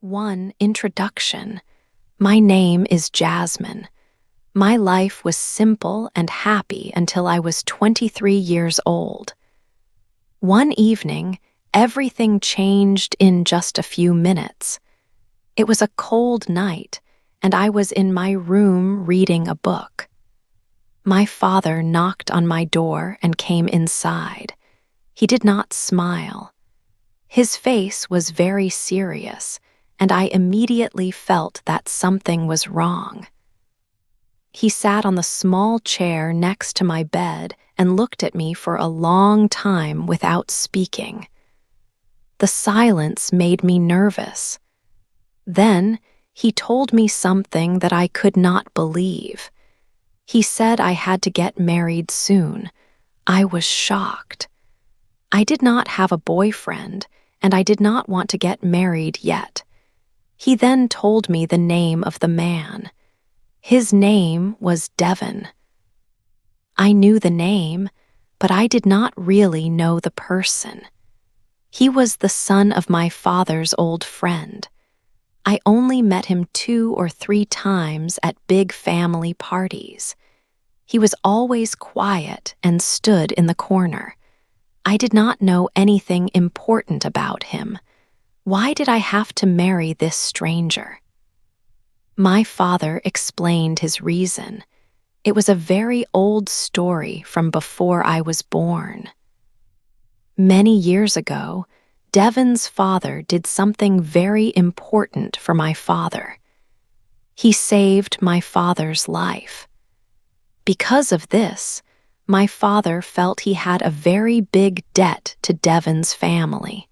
1. Introduction. My name is Jasmine. My life was simple and happy until I was 23 years old. One evening, everything changed in just a few minutes. It was a cold night, and I was in my room reading a book. My father knocked on my door and came inside. He did not smile. His face was very serious, and I immediately felt that something was wrong. He sat on the small chair next to my bed and looked at me for a long time without speaking. The silence made me nervous. Then he told me something that I could not believe. He said I had to get married soon. I was shocked. I did not have a boyfriend, and I did not want to get married yet. He then told me the name of the man. His name was Devin. I knew the name, but I did not really know the person. He was the son of my father's old friend. I only met him 2 or 3 times at big family parties. He was always quiet and stood in the corner. I did not know anything important about him. Why did I have to marry this stranger? My father explained his reason. It was a very old story from before I was born. Many years ago, Devin's father did something very important for my father. He saved my father's life. Because of this, my father felt he had a very big debt to Devin's family.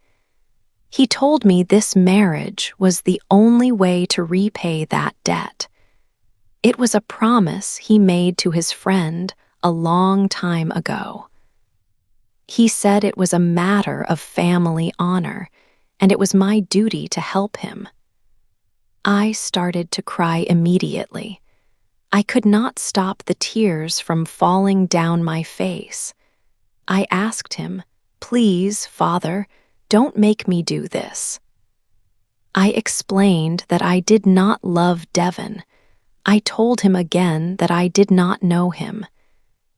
He told me this marriage was the only way to repay that debt. It was a promise he made to his friend a long time ago. He said it was a matter of family honor, and it was my duty to help him. I started to cry immediately. I could not stop the tears from falling down my face. I asked him, "Please, Father, don't make me do this." I explained that I did not love Devin. I told him again that I did not know him.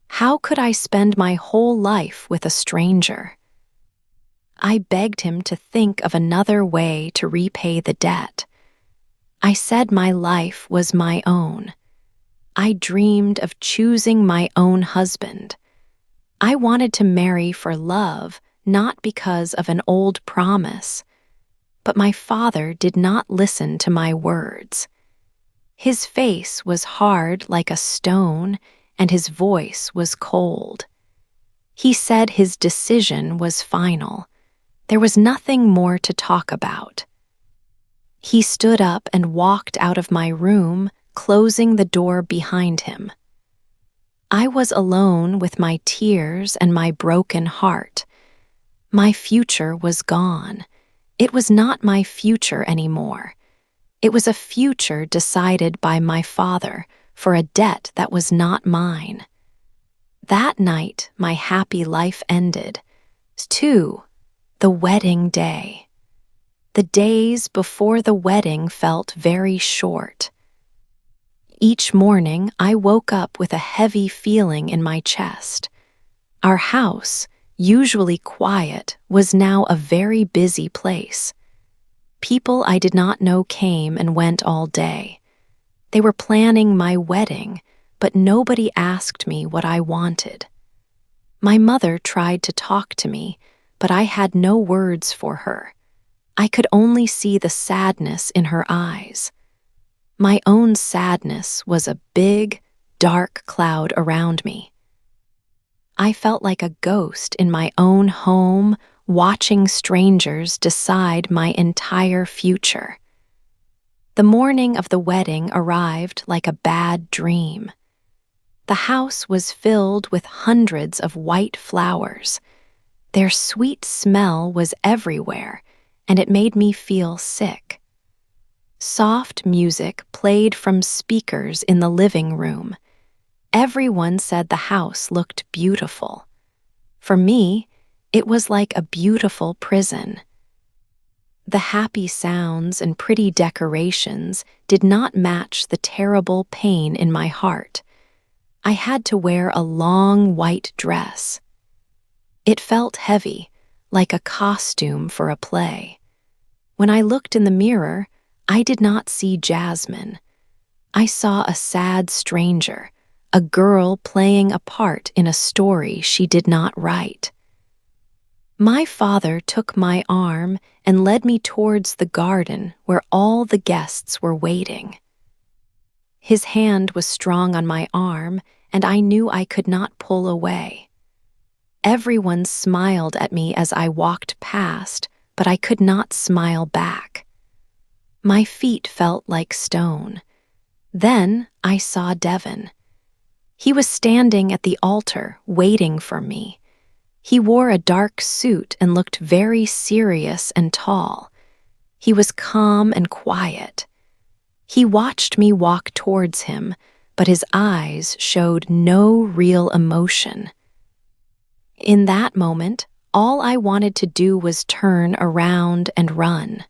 How could I spend my whole life with a stranger? I begged him to think of another way to repay the debt. I said my life was my own. I dreamed of choosing my own husband. I wanted to marry for love, not because of an old promise. But my father did not listen to my words. His face was hard like a stone, and his voice was cold. He said his decision was final. There was nothing more to talk about. He stood up and walked out of my room, closing the door behind him. I was alone with my tears and my broken heart. My future was gone. It was not my future anymore. It was a future decided by my father for a debt that was not mine. That night, my happy life ended. 2. The wedding day. The days before the wedding felt very short. Each morning, I woke up with a heavy feeling in my chest. Our house, usually quiet, was now a very busy place. People I did not know came and went all day. They were planning my wedding, but nobody asked me what I wanted. My mother tried to talk to me, but I had no words for her. I could only see the sadness in her eyes. My own sadness was a big, dark cloud around me. I felt like a ghost in my own home, watching strangers decide my entire future. The morning of the wedding arrived like a bad dream. The house was filled with hundreds of white flowers. Their sweet smell was everywhere, and it made me feel sick. Soft music played from speakers in the living room. Everyone said the house looked beautiful. For me, it was like a beautiful prison. The happy sounds and pretty decorations did not match the terrible pain in my heart. I had to wear a long white dress. It felt heavy, like a costume for a play. When I looked in the mirror, I did not see Jasmine. I saw a sad stranger, a girl playing a part in a story she did not write. My father took my arm and led me towards the garden where all the guests were waiting. His hand was strong on my arm, and I knew I could not pull away. Everyone smiled at me as I walked past, but I could not smile back. My feet felt like stone. Then I saw Devin. He was standing at the altar, waiting for me. He wore a dark suit and looked very serious and tall. He was calm and quiet. He watched me walk towards him, but his eyes showed no real emotion. In that moment, all I wanted to do was turn around and run.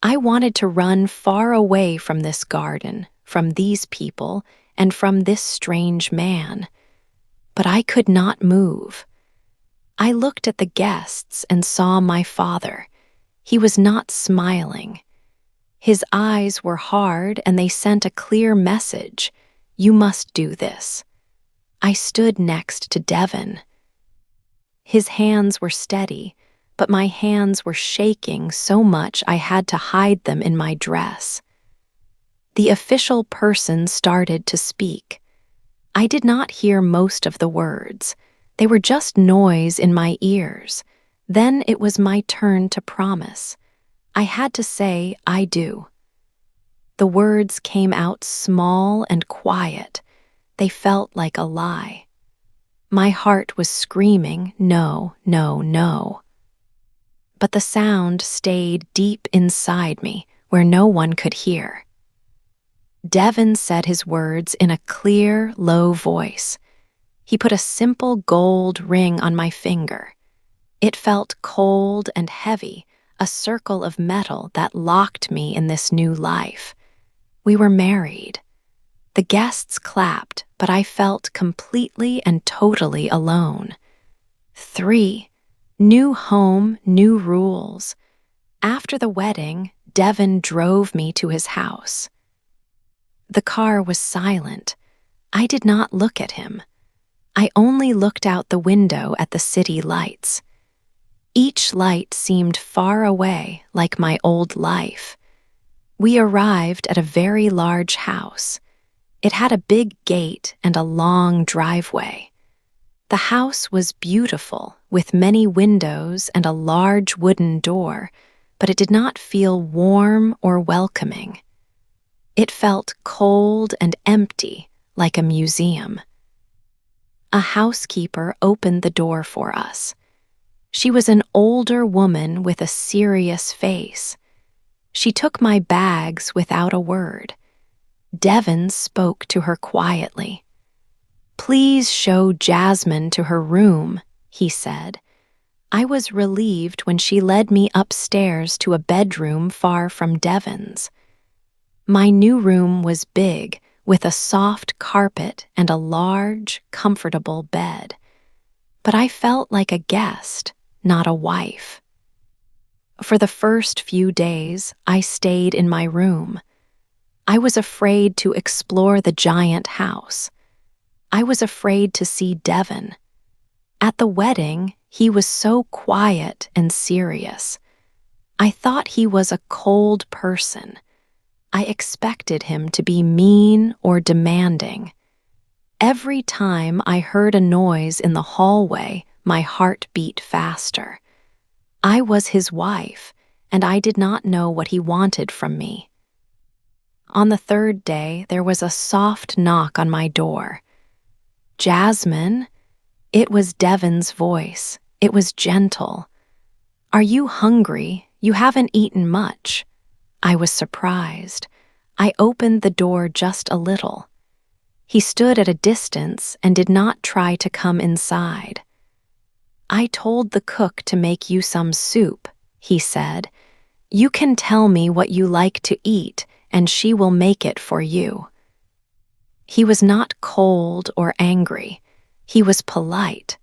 I wanted to run far away from this garden, from these people, and from this strange man. But I could not move. I looked at the guests and saw my father. He was not smiling. His eyes were hard and they sent a clear message. You must do this. I stood next to Devin. His hands were steady, but my hands were shaking so much I had to hide them in my dress. The official person started to speak. I did not hear most of the words. They were just noise in my ears. Then it was my turn to promise. I had to say, I do. The words came out small and quiet. They felt like a lie. My heart was screaming, no, no, no. But the sound stayed deep inside me, where no one could hear. Devin said his words in a clear, low voice. He put a simple gold ring on my finger. It felt cold and heavy, a circle of metal that locked me in this new life. We were married. The guests clapped, but I felt completely and totally alone. 3. New home, new rules. After the wedding, Devin drove me to his house. The car was silent. I did not look at him. I only looked out the window at the city lights. Each light seemed far away, like my old life. We arrived at a very large house. It had a big gate and a long driveway. The house was beautiful, with many windows and a large wooden door, but it did not feel warm or welcoming. It felt cold and empty, like a museum. A housekeeper opened the door for us. She was an older woman with a serious face. She took my bags without a word. Devin spoke to her quietly. "Please show Jasmine to her room," he said. I was relieved when she led me upstairs to a bedroom far from Devin's. My new room was big, with a soft carpet and a large, comfortable bed. But I felt like a guest, not a wife. For the first few days, I stayed in my room. I was afraid to explore the giant house. I was afraid to see Devin. At the wedding, he was so quiet and serious. I thought he was a cold person. I expected him to be mean or demanding. Every time I heard a noise in the hallway, my heart beat faster. I was his wife, and I did not know what he wanted from me. On the third day, there was a soft knock on my door. "Jasmine?" It was Devin's voice. It was gentle. "Are you hungry? You haven't eaten much." I was surprised. I opened the door just a little. He stood at a distance and did not try to come inside. "I told the cook to make you some soup," he said. You can tell me what you like to eat, and she will make it for you. He was not cold or angry. He was polite.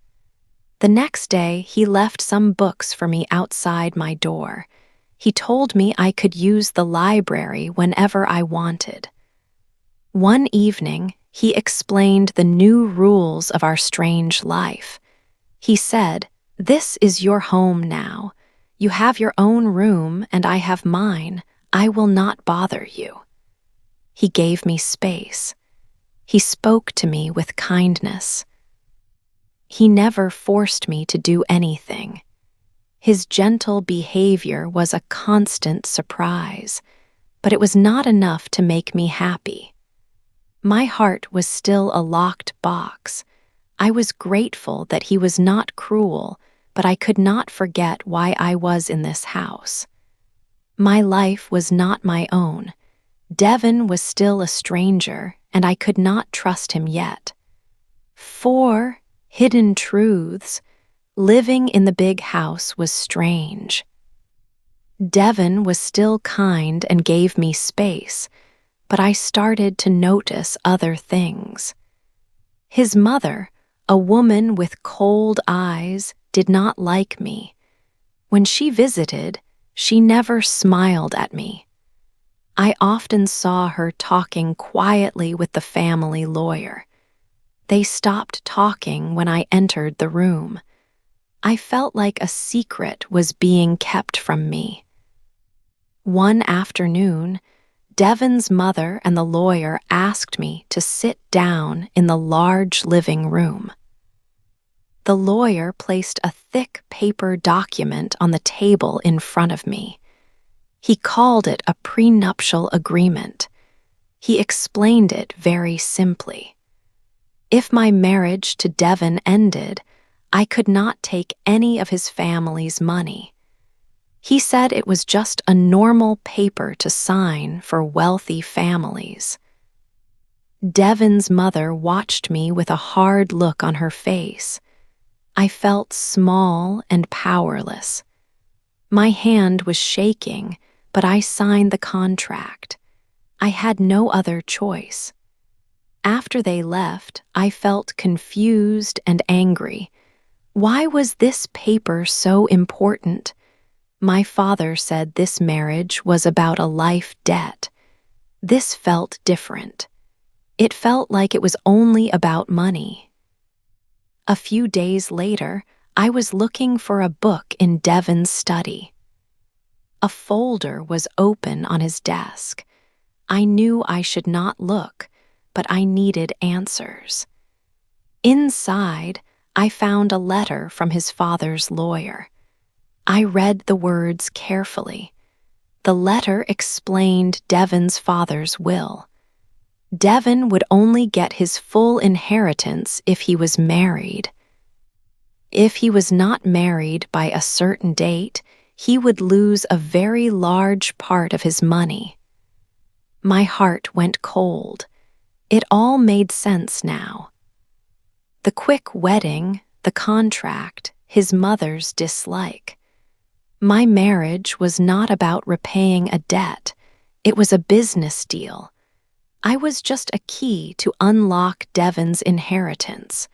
The next day, he left some books for me outside my door. He told me I could use the library whenever I wanted. One evening, he explained the new rules of our strange life. He said, "This is your home now. You have your own room and I have mine. I will not bother you." He gave me space. He spoke to me with kindness. He never forced me to do anything. His gentle behavior was a constant surprise, but it was not enough to make me happy. My heart was still a locked box. I was grateful that he was not cruel, but I could not forget why I was in this house. My life was not my own. Devin was still a stranger, and I could not trust him yet. 4 hidden truths. Living in the big house was strange. Devin was still kind and gave me space, but I started to notice other things. His mother, a woman with cold eyes, did not like me. When she visited, she never smiled at me. I often saw her talking quietly with the family lawyer. They stopped talking when I entered the room. I felt like a secret was being kept from me. One afternoon, Devin's mother and the lawyer asked me to sit down in the large living room. The lawyer placed a thick paper document on the table in front of me. He called it a prenuptial agreement. He explained it very simply. If my marriage to Devin ended, I could not take any of his family's money. He said it was just a normal paper to sign for wealthy families. Devin's mother watched me with a hard look on her face. I felt small and powerless. My hand was shaking, but I signed the contract. I had no other choice. After they left, I felt confused and angry. Why was this paper so important? My father said this marriage was about a life debt. This felt different. It felt like it was only about money. A few days later, I was looking for a book in Devin's study. A folder was open on his desk. I knew I should not look, but I needed answers. Inside, I found a letter from his father's lawyer. I read the words carefully. The letter explained Devin's father's will. Devin would only get his full inheritance if he was married. If he was not married by a certain date, he would lose a very large part of his money. My heart went cold. It all made sense now. The quick wedding, the contract, his mother's dislike. My marriage was not about repaying a debt. It was a business deal. I was just a key to unlock Devin's inheritance.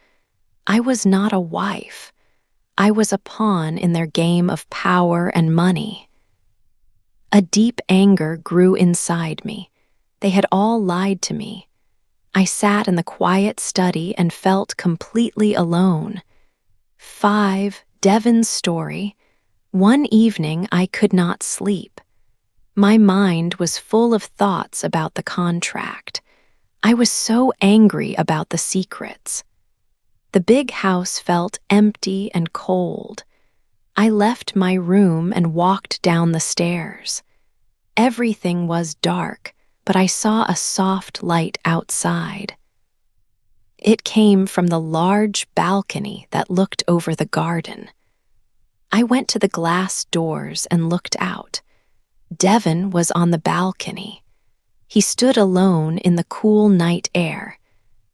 I was not a wife. I was a pawn in their game of power and money. A deep anger grew inside me. They had all lied to me. I sat in the quiet study and felt completely alone. 5. Devin's story. One evening I could not sleep. My mind was full of thoughts about the contract. I was so angry about the secrets. The big house felt empty and cold. I left my room and walked down the stairs. Everything was dark, but I saw a soft light outside. It came from the large balcony that looked over the garden. I went to the glass doors and looked out. Devin was on the balcony. He stood alone in the cool night air.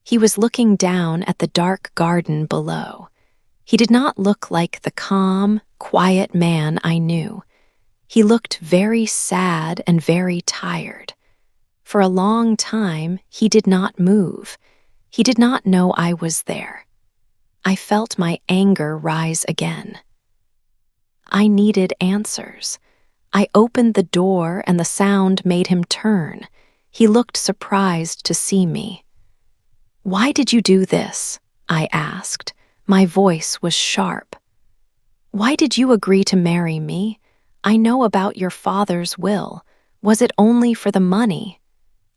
He was looking down at the dark garden below. He did not look like the calm, quiet man I knew. He looked very sad and very tired. For a long time, he did not move. He did not know I was there. I felt my anger rise again. I needed answers. I opened the door and the sound made him turn. He looked surprised to see me. "Why did you do this?" I asked. My voice was sharp. "Why did you agree to marry me? I know about your father's will. Was it only for the money?"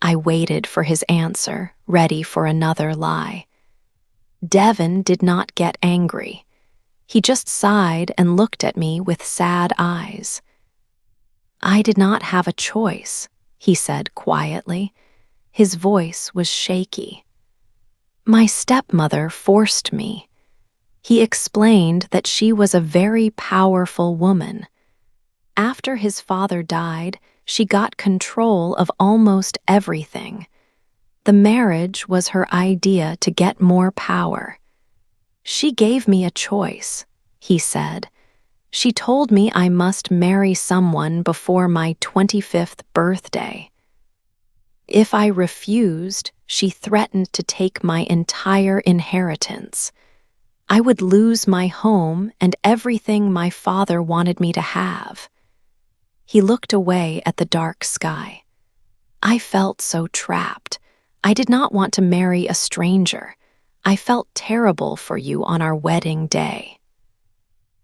I waited for his answer, ready for another lie. Devin did not get angry. He just sighed and looked at me with sad eyes. "I did not have a choice," he said quietly. His voice was shaky. "My stepmother forced me." He explained that she was a very powerful woman. After his father died, she got control of almost everything. The marriage was her idea to get more power. "She gave me a choice," he said. "She told me I must marry someone before my 25th birthday. If I refused, she threatened to take my entire inheritance. I would lose my home and everything my father wanted me to have." He looked away at the dark sky. I felt so trapped. I did not want to marry a stranger. I felt terrible for you on our wedding day.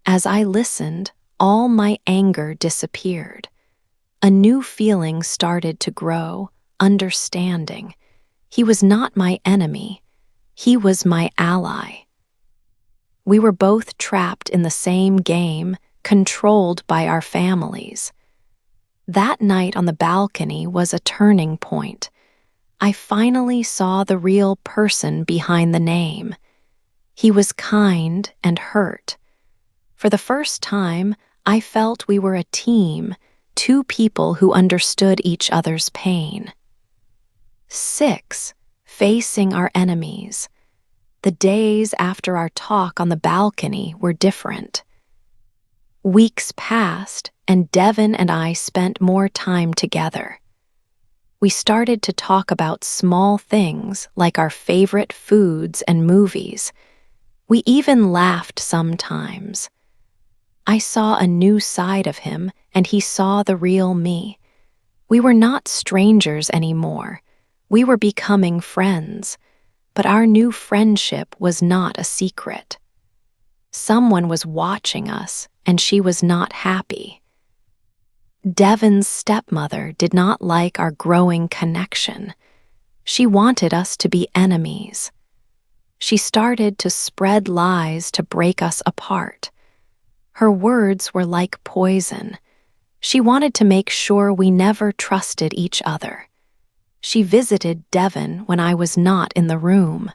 As I listened, all my anger disappeared. A new feeling started to grow, understanding. He was not my enemy. He was my ally. We were both trapped in the same game, controlled by our families. That night on the balcony was a turning point. I finally saw the real person behind the name. He was kind and hurt. For the first time, I felt we were a team, two people who understood each other's pain. 6. Facing our enemies. The days after our talk on the balcony were different. Weeks passed, and Devin and I spent more time together. We started to talk about small things like our favorite foods and movies. We even laughed sometimes. I saw a new side of him, and he saw the real me. We were not strangers anymore. We were becoming friends. But our new friendship was not a secret. Someone was watching us, and she was not happy. Devin's stepmother did not like our growing connection. She wanted us to be enemies. She started to spread lies to break us apart. Her words were like poison. She wanted to make sure we never trusted each other. She visited Devin when I was not in the room.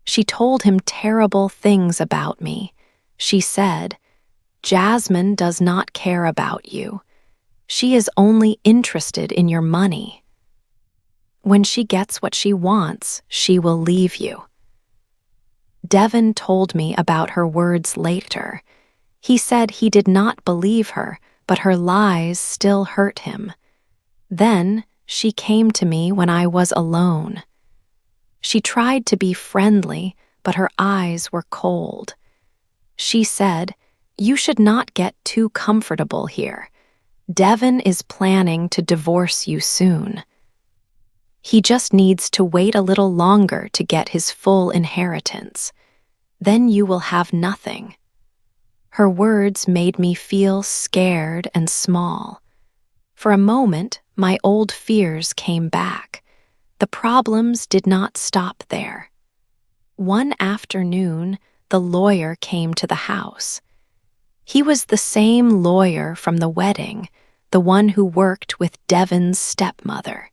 She told him terrible things about me. She said, "Jasmine does not care about you. She is only interested in your money. When she gets what she wants, she will leave you." Devin told me about her words later. He said he did not believe her, but her lies still hurt him. Then, she came to me when I was alone. She tried to be friendly, but her eyes were cold. She said, "You should not get too comfortable here. Devin is planning to divorce you soon. He just needs to wait a little longer to get his full inheritance. Then you will have nothing." Her words made me feel scared and small. For a moment, my old fears came back. The problems did not stop there. One afternoon, the lawyer came to the house. He was the same lawyer from the wedding, the one who worked with Devin's stepmother.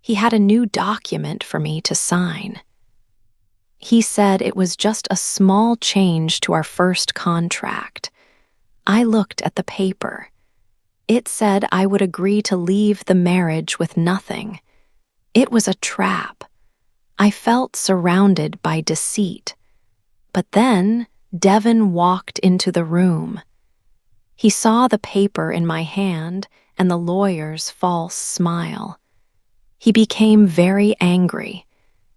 He had a new document for me to sign. He said it was just a small change to our first contract. I looked at the paper. It said I would agree to leave the marriage with nothing. It was a trap. I felt surrounded by deceit. But then Devin walked into the room. He saw the paper in my hand and the lawyer's false smile. He became very angry.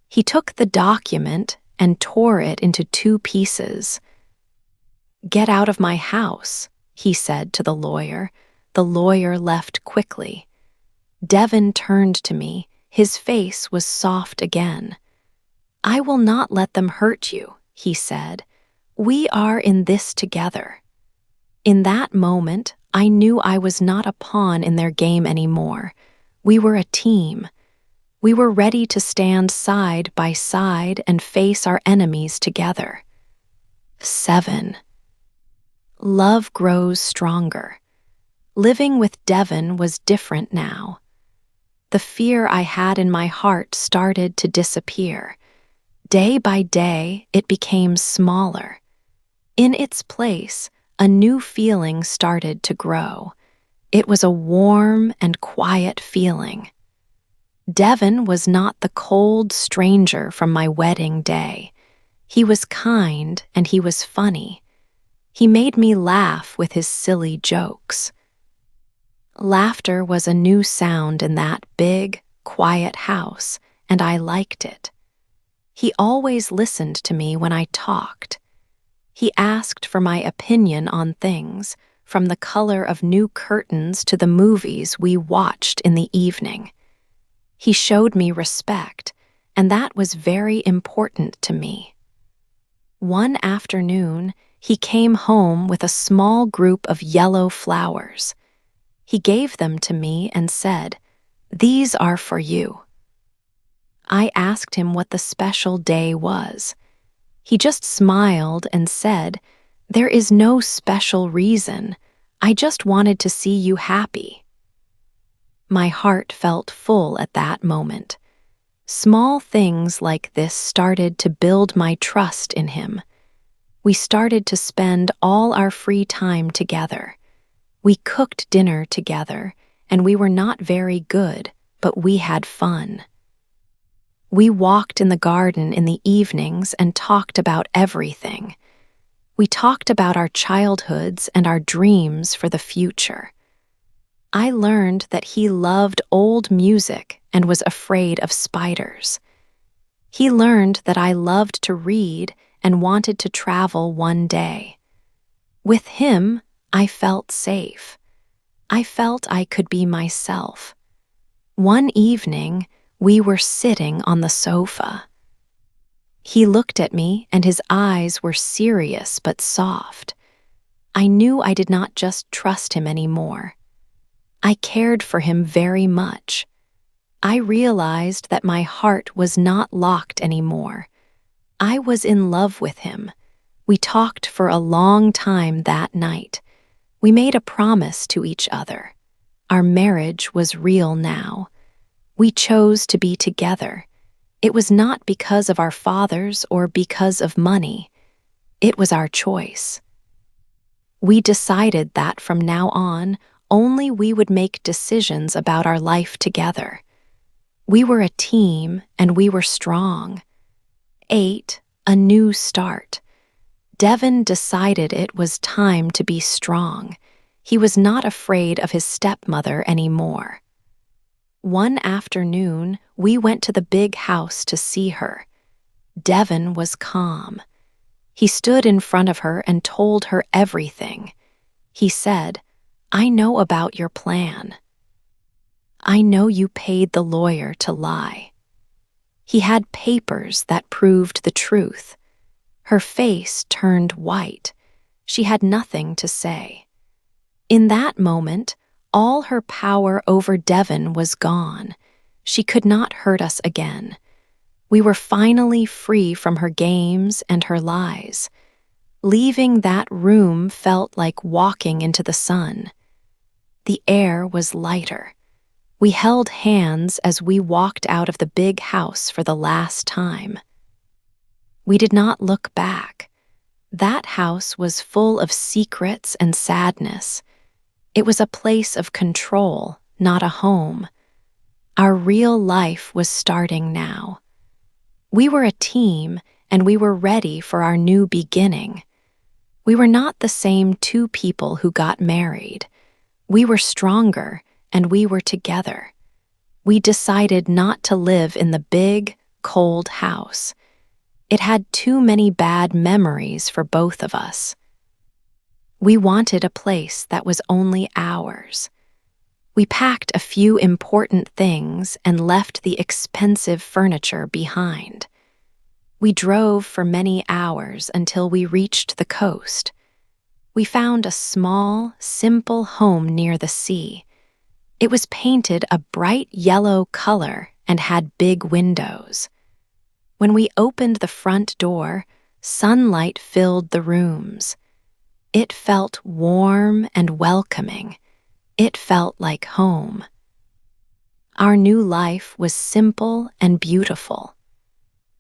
He took the document and tore it into 2 pieces. "Get out of my house," he said to the lawyer. The lawyer left quickly. Devin turned to me. His face was soft again. "I will not let them hurt you," he said. "We are in this together." In that moment, I knew I was not a pawn in their game anymore. We were a team. We were ready to stand side by side and face our enemies together. 7. Love grows stronger. Living with Devin was different now. The fear I had in my heart started to disappear. Day by day, it became smaller. In its place, a new feeling started to grow. It was a warm and quiet feeling. Devin was not the cold stranger from my wedding day. He was kind and he was funny. He made me laugh with his silly jokes. Laughter was a new sound in that big, quiet house, and I liked it. He always listened to me when I talked. He asked for my opinion on things, from the color of new curtains to the movies we watched in the evening. He showed me respect, and that was very important to me. One afternoon, he came home with a small group of yellow flowers. He gave them to me and said, "These are for you." I asked him what the special day was. He just smiled and said, "There is no special reason. I just wanted to see you happy." My heart felt full at that moment. Small things like this started to build my trust in him. We started to spend all our free time together. We cooked dinner together, and we were not very good, but we had fun. We walked in the garden in the evenings and talked about everything. We talked about our childhoods and our dreams for the future. I learned that he loved old music and was afraid of spiders. He learned that I loved to read and wanted to travel one day. With him, I felt safe. I felt I could be myself. One evening, we were sitting on the sofa. He looked at me and his eyes were serious but soft. I knew I did not just trust him anymore. I cared for him very much. I realized that my heart was not locked anymore. I was in love with him. We talked for a long time that night. We made a promise to each other. Our marriage was real now. We chose to be together. It was not because of our fathers or because of money. It was our choice. We decided that from now on, only we would make decisions about our life together. We were a team and we were strong. 8. A new start. Devin decided it was time to be strong. He was not afraid of his stepmother anymore. One afternoon, we went to the big house to see her. Devin was calm. He stood in front of her and told her everything. He said, "I know about your plan. I know you paid the lawyer to lie." He had papers that proved the truth. Her face turned white. She had nothing to say. In that moment, all her power over Devin was gone. She could not hurt us again. We were finally free from her games and her lies. Leaving that room felt like walking into the sun. The air was lighter. We held hands as we walked out of the big house for the last time. We did not look back. That house was full of secrets and sadness. It was a place of control, not a home. Our real life was starting now. We were a team, and we were ready for our new beginning. We were not the same two people who got married. We were stronger, and we were together. We decided not to live in the big, cold house. It had too many bad memories for both of us. We wanted a place that was only ours. We packed a few important things and left the expensive furniture behind. We drove for many hours until we reached the coast. We found a small, simple home near the sea. It was painted a bright yellow color and had big windows. When we opened the front door, sunlight filled the rooms. It felt warm and welcoming. It felt like home. Our new life was simple and beautiful.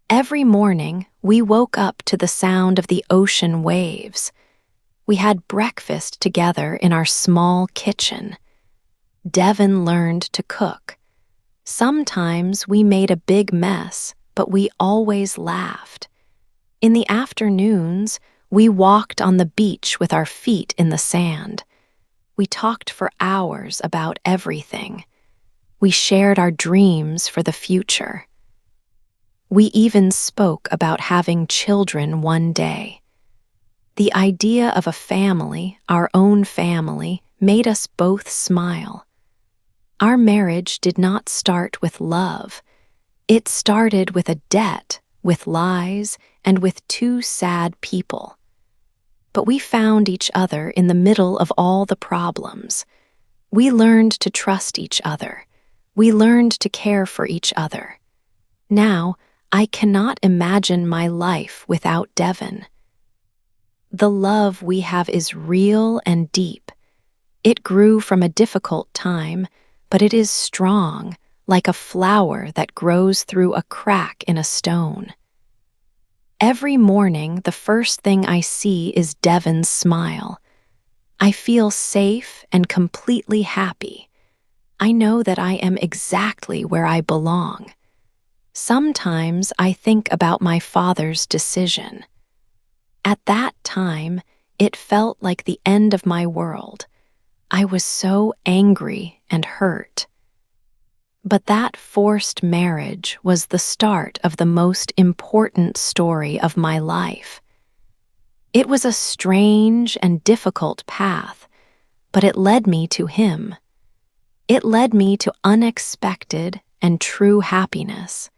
Every morning, we woke up to the sound of the ocean waves. We had breakfast together in our small kitchen. Devin learned to cook. Sometimes we made a big mess, but we always laughed. In the afternoons, we walked on the beach with our feet in the sand. We talked for hours about everything. We shared our dreams for the future. We even spoke about having children one day. The idea of a family, our own family, made us both smile. Our marriage did not start with love. It started with a debt, with lies, and with two sad people. But we found each other in the middle of all the problems. We learned to trust each other. We learned to care for each other. Now, I cannot imagine my life without Devin. The love we have is real and deep. It grew from a difficult time, but it is strong, like a flower that grows through a crack in a stone. Every morning, the first thing I see is Devin's smile. I feel safe and completely happy. I know that I am exactly where I belong. Sometimes I think about my father's decision. At that time, it felt like the end of my world. I was so angry and hurt. But that forced marriage was the start of the most important story of my life. It was a strange and difficult path, but it led me to him. It led me to unexpected and true happiness.